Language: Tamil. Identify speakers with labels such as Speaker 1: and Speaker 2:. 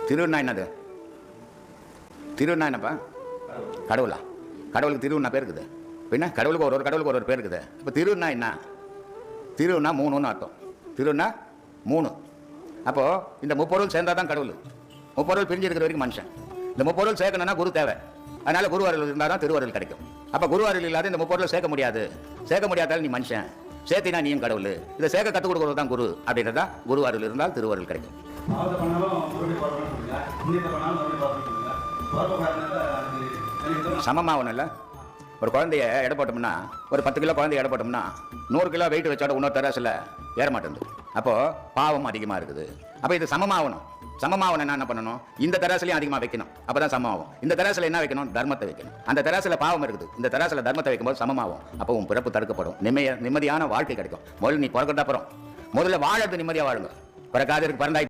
Speaker 1: திருன்னா என்னது? திருன்னா என்னப்பா? கடவுளா? கடவுளுக்கு திருன்னா பேர் இருக்குது. பின்ன கடவுளுக்கு ஒரு கடவுளுக்கு ஒரு பேர் இருக்குது. இப்போ திருன்னா என்ன? திருன்னா மூணுன்னு அர்த்தம். திருன்னா மூணு. அப்போது இந்த முப்பொருள் சேர்ந்தால் தான் கடவுள். முப்பொருள் பிரிஞ்சு இருக்கிற வரைக்கும் மனுஷன். இந்த முப்பொருள் சேர்க்கணும்னா குரு தேவை. அதனால் குரு அருள் இருந்தால் தான் திருவருள் கிடைக்கும். அப்போ குரு அருள் இல்லாத இந்த முப்பொருள் சேர்க்க முடியாது. சேர்க்க முடியாதால் நீ மனுஷன், சேர்த்தினா நீயும் கடவுள். இதை சேர்க்க கற்றுக் கொடுக்குறது தான் குரு. அப்படின்றதா குரு அருள் இருந்தால் திருவருள் கிடைக்கும். சமமாகணும் இல்லை? ஒரு குழந்தைய எடை போட்டோம்னா, ஒரு 10 கிலோ குழந்தைய எடை போட்டோம்னா 100 கிலோ வெயிட் வச்சோட இன்னொரு தராசில் ஏற மாட்டேங்குது. அப்போது பாவம் அதிகமாக இருக்குது. அப்போ இது சமமாகணும். சமமாகணும் என்ன பண்ணணும்? இந்த தராசிலையும் அதிகமாக வைக்கணும். அப்போ தான் சமமாகும். இந்த தராசில் என்ன வைக்கணும்? தர்மத்தை வைக்கணும். அந்த தராசில் பாவம் இருக்குது, இந்த தராசில் தர்மத்தை வைக்கும்போது சமமாகும். அப்போ உன் பிறப்பு தடுக்கப்படும். நிம்மதியான வாழ்க்கை கிடைக்கும். முதல்ல நீ பிறக்கிறதா அப்புறம் முதல்ல வாழறது நிம்மதியாக வாழுங்க. பிறக்காதருக்கு பிறந்தாய்